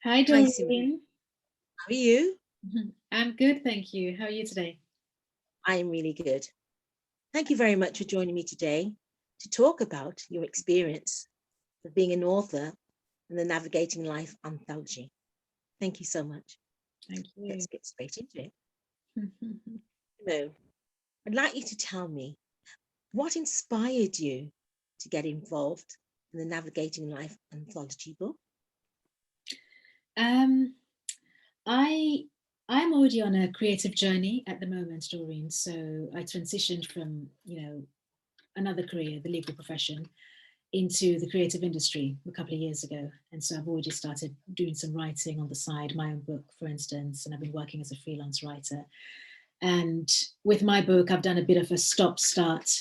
Hi, Hi, Simone. Doreen. How are you? I'm good, thank you. How are you today? I am really good. Thank you very much for joining me today to talk about your experience of being an author in the Navigating Life Anthology. Thank you so much. Thank you. Let's get straight into it. Simone, I'd like you to tell me what inspired you to get involved in the Navigating Life Anthology book. Um, I I'm already on a creative journey at the moment, Doreen. So I transitioned from, another career, the legal profession, into the creative industry a couple of years ago. And so I've already started doing some writing on the side, my own book, for instance, and I've been working as a freelance writer. And with my book, I've done a bit of a stop start.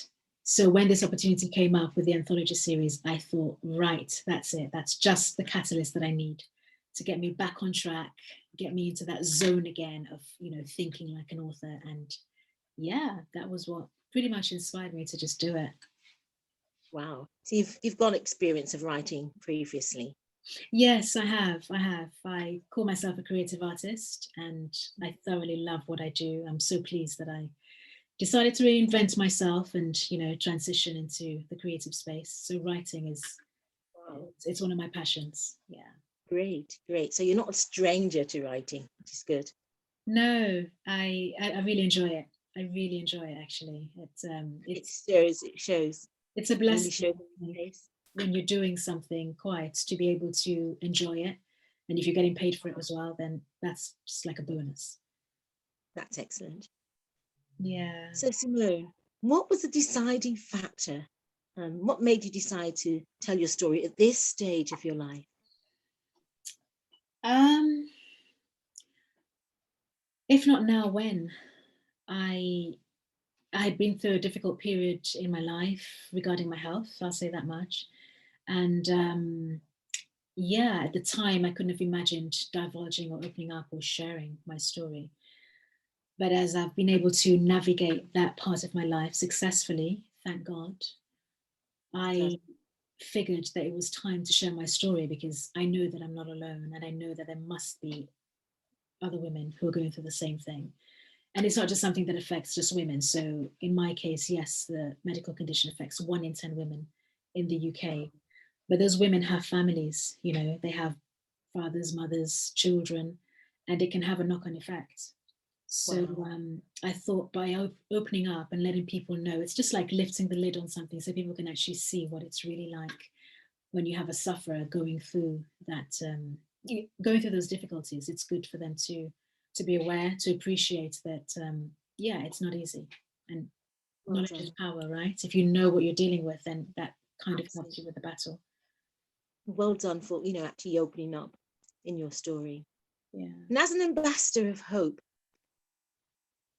So when this opportunity came up with the anthology series, I thought, right, that's it. That's just the catalyst that I need to get me back on track, get me into that zone again of, thinking like an author. And yeah, that was what pretty much inspired me to just do it. Wow. So you've got experience of writing previously. Yes, I have. I have. I call myself a creative artist and I thoroughly love what I do. I'm so pleased that I decided to reinvent myself and transition into the creative space. So writing is Wow. it's one of my passions. Yeah. Great, great. So you're not a stranger to writing, which is good. No, I really enjoy it. I really enjoy it actually. It shows, it shows, It's a really blessing, shows I in think, your face. when you're doing something quiet to be able to enjoy it, and if you're getting paid for it as well, then that's just like a bonus. That's excellent. Yeah. So, Simone, what was the deciding factor? What made you decide to tell your story at this stage of your life? Um, if not now, when? I I had been through a difficult period in my life regarding my health. I'll say that much. And yeah, at the time, I couldn't have imagined divulging or opening up or sharing my story. But as I've been able to navigate that part of my life successfully, thank God, I Fantastic. figured that it was time to share my story because I know that I'm not alone and I know that there must be other women who are going through the same thing. And it's not just something that affects just women. So in my case, yes, the medical condition affects 1 in 10 women in the UK. But those women have families, they have fathers, mothers, children, and it can have a knock on effect. So Wow. I thought by opening up and letting people know, it's just like lifting the lid on something so people can actually see what it's really like when you have a sufferer going through that, going through those difficulties. It's good for them to be aware, to appreciate that, yeah, it's not easy. And Well knowledge is done. power, right? If you know what you're dealing with, then that kind of helps Absolutely. you with the battle. Well done for, actually opening up in your story. Yeah. And as an ambassador of hope,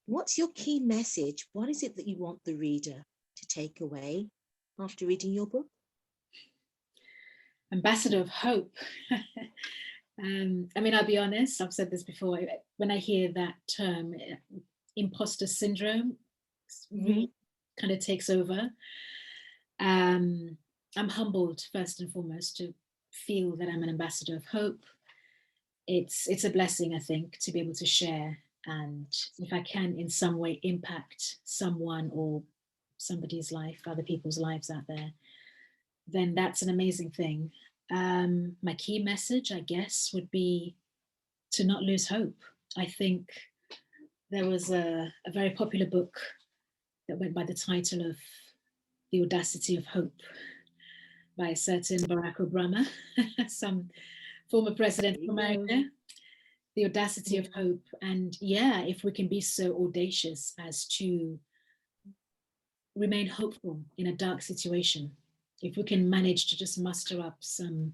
what's your key message? What is it that you want the reader to take away after reading your book? Ambassador of hope. I mean, I'll be honest, I've said this before. When I hear that term, imposter syndrome, Mm-hmm. really kind of takes over. Um, I'm humbled first and foremost to feel that I'm an ambassador of hope. It's a blessing, I think, to be able to share, and if I can in some way impact someone or somebody's life, other people's lives out there, then that's an amazing thing. My key message, I guess, would be to not lose hope. I think there was a very popular book that went by the title of The Audacity of Hope by a certain Barack Obama, some former president There of you go. America. The audacity of Yeah. hope. And yeah, if we can be so audacious as to remain hopeful in a dark situation, if we can manage to just muster up some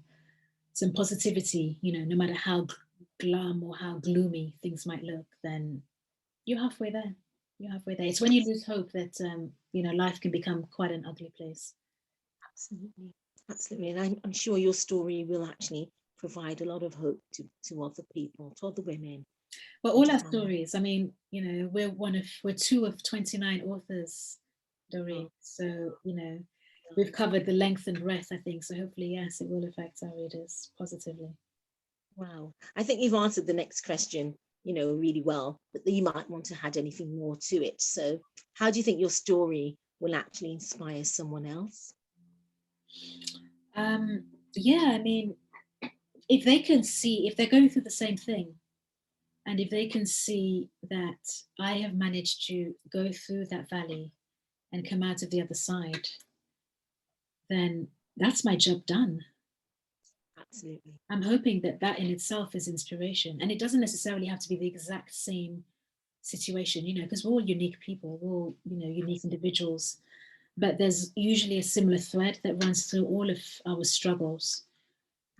positivity, no matter how glum or how gloomy things might look, then you're halfway there. You're halfway there. It's when you lose hope that life can become quite an ugly place. Absolutely. Absolutely. And I'm sure your story will actually provide a lot of hope to other people, to other women But and all to our families. stories, I mean, we're two of 29 authors, Doreen. Oh, So, yeah. we've covered the length and breadth, I think. So hopefully, yes, it will affect our readers positively. Wow. I think you've answered the next question, really well, but you might want to add anything more to it. So how do you think your story will actually inspire someone else? Um, yeah, I mean, if they can see, if they're going through the same thing, and if they can see that I have managed to go through that valley and come out of the other side, then that's my job done. Absolutely. I'm hoping that that in itself is inspiration. And it doesn't necessarily have to be the exact same situation, because we're all unique people, we're all, unique individuals. But there's usually a similar thread that runs through all of our struggles.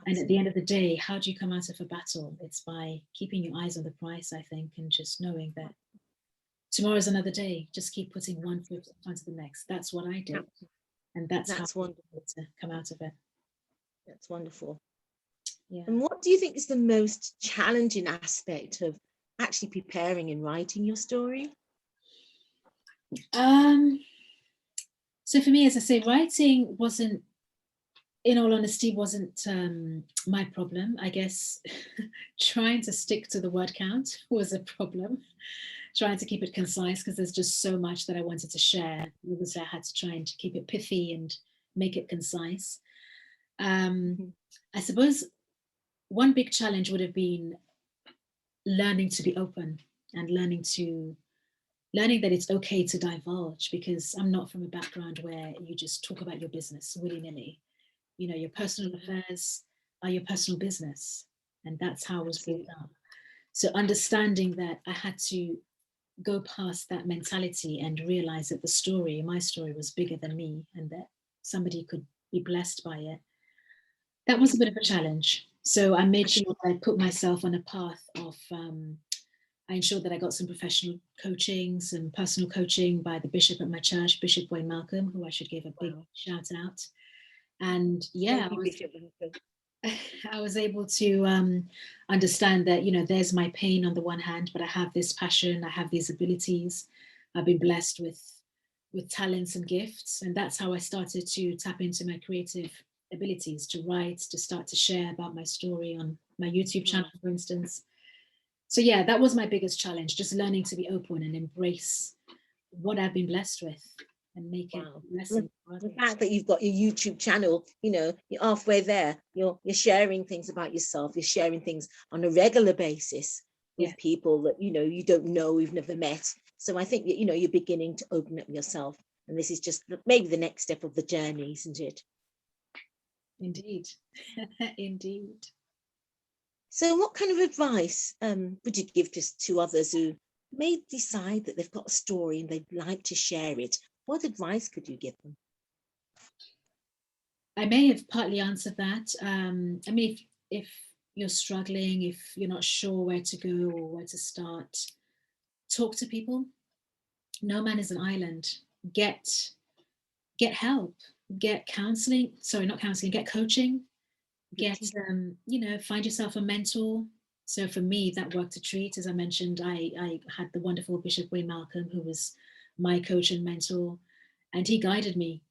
And at the end Absolutely. of the day, how do you come out of a battle? It's by keeping your eyes on the prize, I think, and just knowing that tomorrow's another day. Just keep putting one foot in front of the next. That's what I did. Absolutely. And that's how That's I was wonderful. able to come out of it. That's wonderful. And Yeah. what do you think is the most challenging aspect of actually preparing and writing your story? Um, so for me, as I say, writing wasn't, in all honesty, wasn't my problem. I guess trying to stick to the word count was a problem. Trying to keep it concise because there's just so much that I wanted to share. Obviously, I had to try and keep it pithy and make it concise. Mhm. I suppose one big challenge would have been learning to be open and learning that it's okay to divulge, because I'm not from a background where you just talk about your business willy-nilly. Your personal Absolutely. affairs are your personal business, and that's how I was brought Absolutely. up. So understanding that I had to go past that mentality and realize that my story was bigger than me, and that somebody could be blessed by it. That was a bit of a challenge. So I made I think sure that I put myself on a path of, I ensured that I got some professional coaching, some personal coaching by the bishop at my church, Bishop Wayne Malcolm, who I should give a big wow. shout out. And yeah, Thank you, Bishop Malcolm. I was able to understand that, there's my pain on the one hand, but I have this passion, I have these abilities. I've been blessed with talents and gifts, and that's how I started to tap into my creative abilities to write, to start to share about my story on my YouTube channel, Wow. for instance. So yeah, that was my biggest challenge, just learning to be open and embrace what I've been blessed with and make it Wow. a The, lesson for the others. fact that you've got your YouTube channel, you're halfway there. You're sharing things about yourself. You're sharing things on a regular basis Yeah, with people that you don't know, you've never met. So I think that you're beginning to open up yourself, and this is just maybe the next step of the journey, isn't it? indeed. Indeed. So, what kind of advice would you give to others who may decide that they've got a story and they'd like to share it? What advice could you give them? I may have partly answered that. I mean, if you're struggling, if you're not sure where to go or where to start, talk to people. No man is an island. Get get help. Get counseling. Sorry, not counseling. Get coaching. Get find yourself a mentor. So for me, that worked a treat. As I mentioned, I had the wonderful Bishop Wayne Malcolm, who was my coach and mentor, and he guided me.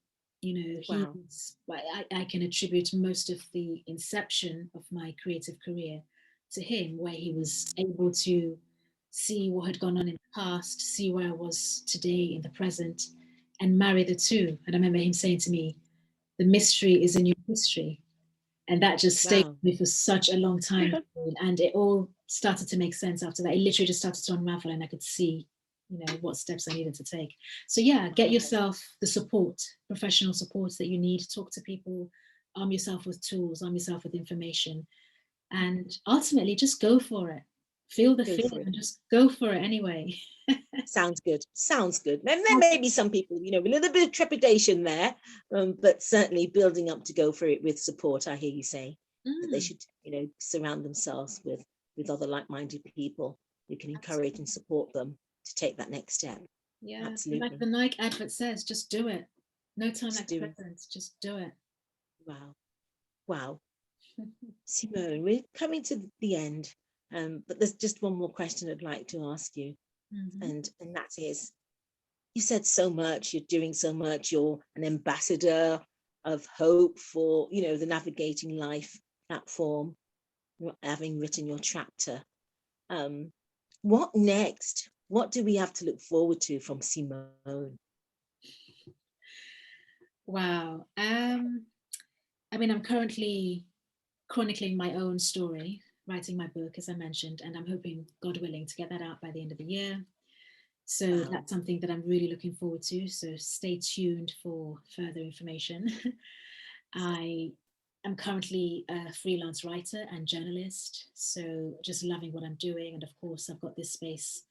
He Wow. was, I can attribute most of the inception of my creative career to him, where he was able to see what had gone on in the past, see where I was today in the present, and marry the two. And I remember him saying to me, the mystery is in your history. And that just stayed Wow. with me for such a long time. And it all started to make sense after that. It literally just started to unravel, and I could see, what steps I needed to take. So yeah, get Wow. yourself the support, professional support that you need. Talk to people, arm yourself with tools, arm yourself with information, and ultimately just go for it. Feel the Go fear for it. and just go for it anyway. Sounds good. Sounds good. There may be some people, a little bit of trepidation there, but certainly building up to go for it with support. I hear you say that they Mm, should, surround themselves with other like-minded people who can encourage and absolutely. support them to take that next step. Yeah. Like Absolutely. the Nike advert says, just do it. No time Just like the do it. present. Just do it. Wow. Wow. Simone, we're coming to the end, but there's just one more question I'd like to ask you, Mhm. and that is, you said so much, you're doing so much, you're an ambassador of hope for, the Navigating Life platform. having written your chapter. What next? What do we have to look forward to from Simone? Wow. I mean, I'm currently chronicling my own story, writing my book, as I mentioned, and I'm hoping, God willing, to get that out by the end of the year. So Wow. that's something that I'm really looking forward to. So stay tuned for further information. I am currently a freelance writer and journalist. So just loving what I'm doing. And of course, I've got this space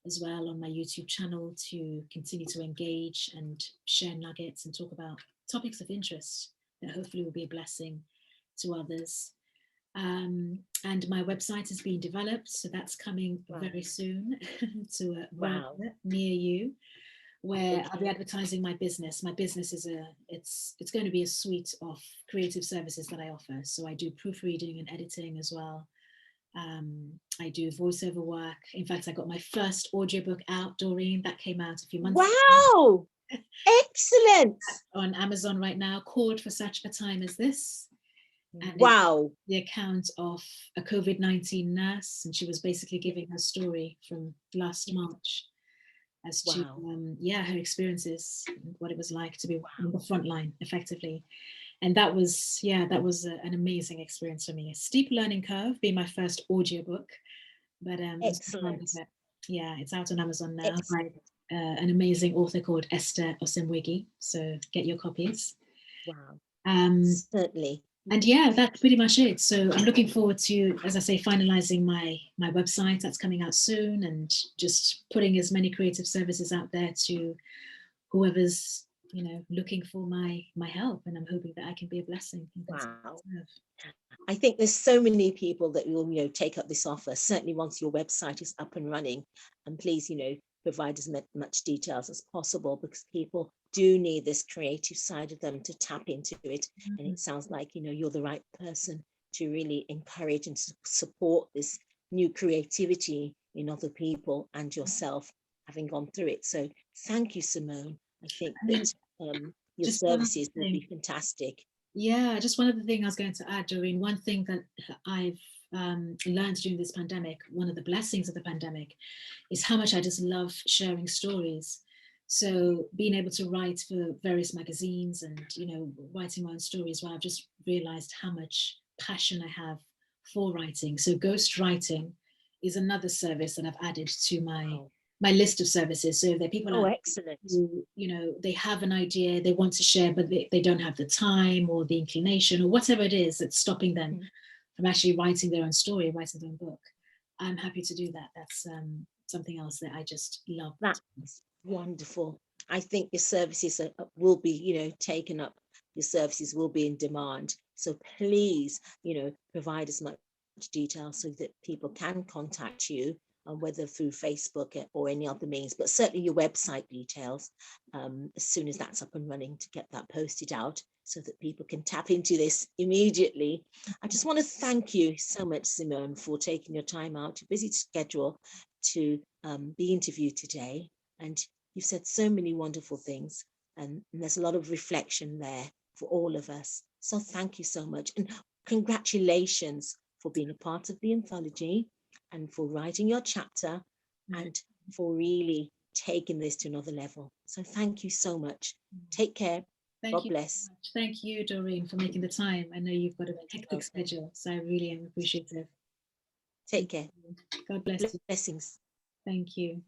as well on my YouTube channel to continue to engage and share nuggets and talk about topics of interest that hopefully will be a blessing to others. And my website is being developed, so that's coming Wow. very soon to a Wow. browser near you, where I'll be Okay. advertising my business. My business is it's going to be a suite of creative services that I offer. So I do proofreading and editing as well. I do voiceover work. In fact, I got my first audiobook out, Doreen, that came out a few months Wow. Excellent. on Amazon right now, called For Such a Time as This. And it's Wow. the account of a COVID-19 nurse, and she was basically giving her story from last March as to Wow. her experiences, what it was like to be Wow. on the front line effectively. And that was an amazing experience for me. A steep learning curve, being my first audiobook, but Excellent. yeah, it's out on Amazon now by Excellent. an amazing author called Esther Osemwigi. So get your copies. Wow. Um, Certainly. and yeah, that's pretty much it. So I'm looking forward to, as I say, finalizing my website that's coming out soon, and just putting as many creative services out there to whoever's looking for my help. And I'm hoping that I can be a blessing. Wow. I think there's so many people that will, take up this offer. Certainly once your website is up and running, and please, provide as much details as possible, because people do need this creative side of them to tap into it. And it sounds like, you're the right person to really encourage and support this new creativity in other people and yourself, having gone through it. So thank you, Simone. I think that your Just one other services will be thing. fantastic. Yeah, just one other thing I was going to add, Doreen. One thing that I've learned during this pandemic, one of the blessings of the pandemic, is how much I just love sharing stories. So being able to write for various magazines and writing my own stories, well, I've just realized how much passion I have for writing. So ghost writing is another service that I've added to Wow. my list of services. So if there are people Oh, out excellent. who, they have an idea, they want to share, but they don't have the time or the inclination or whatever it is that's stopping them from actually writing their own story, writing their own book, I'm happy to do that. That's something else that I just love. That's wonderful. I think your services will be, taken up. Your services will be in demand. So please, provide as much detail so that people can contact you, whether through Facebook or any other means, but certainly your website details, as soon as that's up and running, to get that posted out so that people can tap into this immediately. I just want to thank you so much, Simone, for taking your time out, your busy schedule, to be interviewed today. And you've said so many wonderful things, and there's a lot of reflection there for all of us. So thank you so much, and congratulations for being a part of the anthology, and for writing your chapter, and for really taking this to another level. So thank you so much. Take care. Thank God you bless. so much. Thank you, Doreen, for making the time. I know you've got a hectic schedule, so I really am appreciative. Take care. God bless you. Blessings. Thank you.